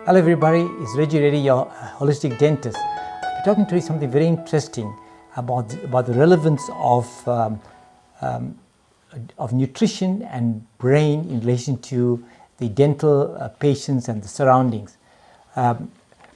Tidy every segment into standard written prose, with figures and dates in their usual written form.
Hello everybody, it's Reddy, your holistic dentist. I'll be talking to you something very interesting about the relevance of nutrition and brain in relation to the dental patients and the surroundings. The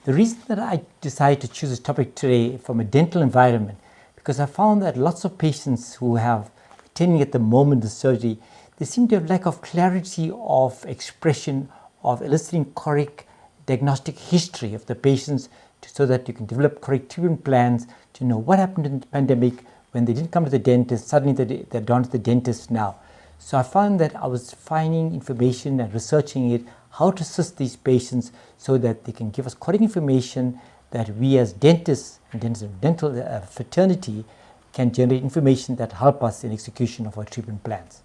reason that I decided to choose this topic today from a dental environment, because I found that lots of patients who have attending at the moment the surgery, they seem to have lack of clarity of expression of eliciting correct diagnostic history of the patients so that you can develop correct treatment plans to know what happened in the pandemic when they didn't come to the dentist, suddenly they're down to the dentist now. So I found that I was finding information and researching it, how to assist these patients so that they can give us correct information that we as dentists and dental fraternity can generate information that help us in execution of our treatment plans.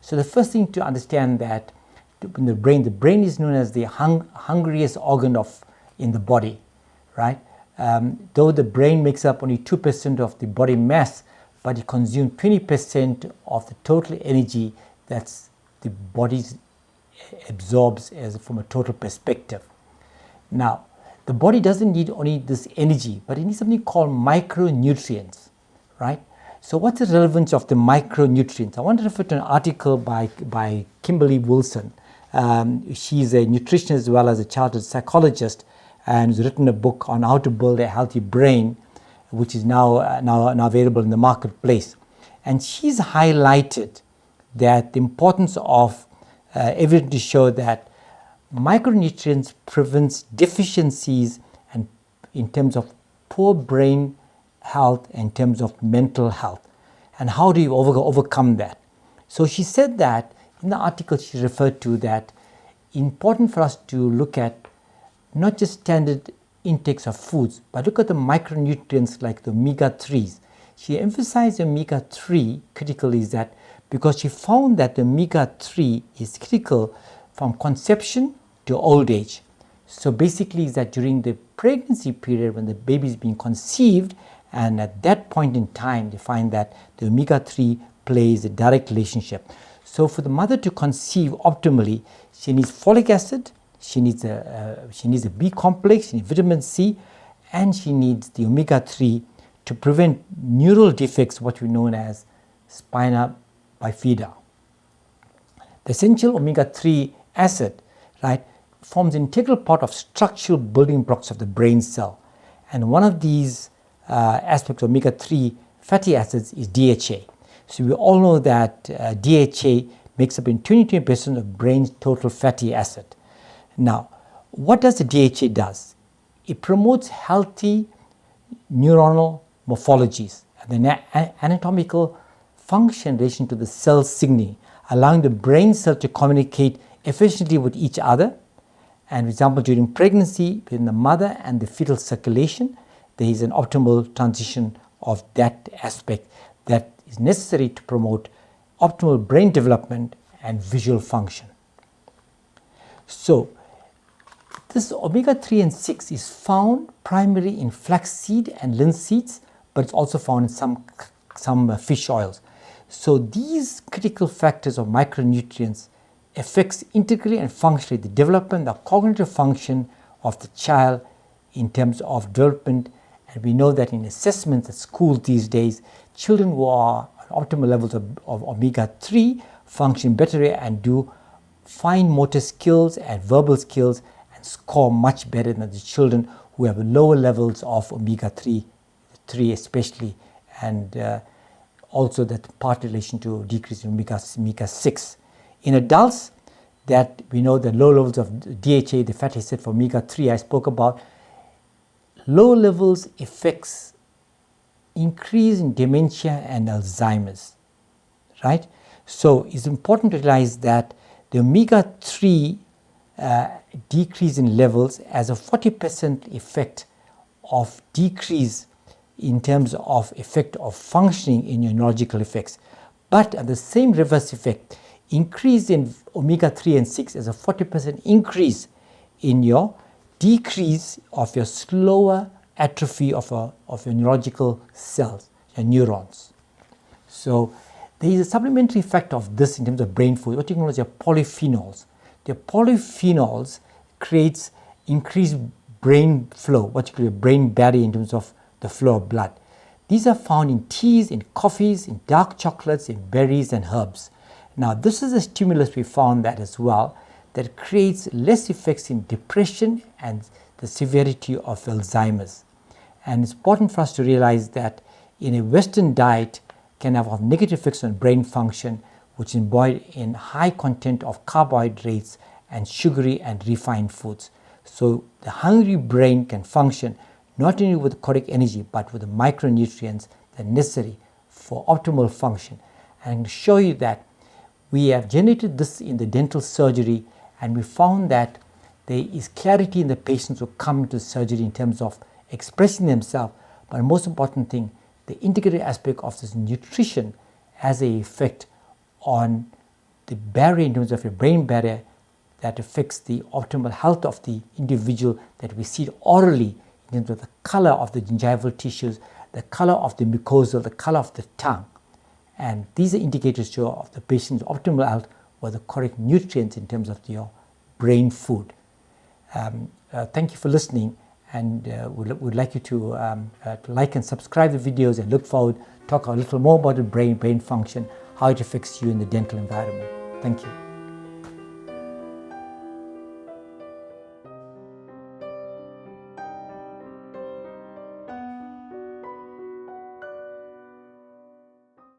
So the first thing to understand that in the brain is known as the hungriest organ in the body, right? Though the brain makes up only 2% of the body mass, but it consumes 20% of the total energy that's the body absorbs from a total perspective. Now, the body doesn't need only this energy, but it needs something called micronutrients, right? So what's the relevance of the micronutrients? I want to refer to an article by Kimberly Wilson. She's a nutritionist as well as a childhood psychologist, and has written a book on how to build a healthy brain, which is now available in the marketplace. And she's highlighted that the importance of evidence to show that micronutrients prevents deficiencies and in terms of poor brain health, in terms of mental health, and how do you overcome that. So she said that in the article she referred to that important for us to look at not just standard intakes of foods, but look at the micronutrients like the omega-3s. She emphasized omega-3 critically is that because she found that the omega-3 is critical from conception to old age. So basically is that during the pregnancy period when the baby is being conceived, and at that point in time they find that the omega-3 plays a direct relationship. So for the mother to conceive optimally, she needs folic acid, she needs a B complex, she needs vitamin C, and she needs the omega-3 to prevent neural defects, what we know as spina bifida. The essential omega-3 acid, right, forms an integral part of structural building blocks of the brain cell. And one of these aspects of omega-3 fatty acids is DHA. So we all know that DHA makes up in 22% of brain's total fatty acid. Now, what does the DHA does? It promotes healthy neuronal morphologies and the anatomical function in relation to the cell signaling, allowing the brain cell to communicate efficiently with each other. And for example, during pregnancy, between the mother and the fetal circulation, there is an optimal transition of that aspect that is necessary to promote optimal brain development and visual function. So, this omega-3 and 6 is found primarily in flaxseed and linseeds, but it's also found in some fish oils. So these critical factors of micronutrients affects integrally and functionally the development, the cognitive function of the child in terms of development. And we know that in assessments at schools these days, children who are at optimal levels of omega-3 function better and do fine motor skills and verbal skills and score much better than the children who have lower levels of omega-3 especially, and also that part relation to decrease in omega-6. In adults, that we know the low levels of DHA, the fatty acid for omega-3 I spoke about, low levels affects increase in dementia and Alzheimer's, right? So it's important to realize that the omega-3 decrease in levels has a 40% effect of decrease in terms of effect of functioning in your neurological effects. But at the same reverse effect, increase in omega-3 and 6 has a 40% increase in your decrease of your slower atrophy of your neurological cells, your neurons. So there is a supplementary effect of this in terms of brain food, what you call as your polyphenols. The polyphenols creates increased brain flow, what you call a brain barrier in terms of the flow of blood. These are found in teas, in coffees, in dark chocolates, in berries and herbs. Now, this is a stimulus we found that as well, that creates less effects in depression and the severity of Alzheimer's. And it's important for us to realize that in a Western diet can have negative effects on brain function, which is embodied in high content of carbohydrates and sugary and refined foods. So the hungry brain can function not only with correct energy, but with the micronutrients that are necessary for optimal function. And I'm going to show you that we have generated this in the dental surgery, and we found that there is clarity in the patients who come to surgery in terms of expressing themselves, but the most important thing, the integrated aspect of this nutrition has an effect on the barrier in terms of a brain barrier that affects the optimal health of the individual, that we see orally in terms of the color of the gingival tissues, the color of the mucosa, the color of the tongue. And these are indicators of the patient's optimal health or the correct nutrients in terms of your brain food. Thank you for listening, and would like you to like and subscribe the videos, and look forward to talk a little more about the brain function, how it affects you in the dental environment. Thank you.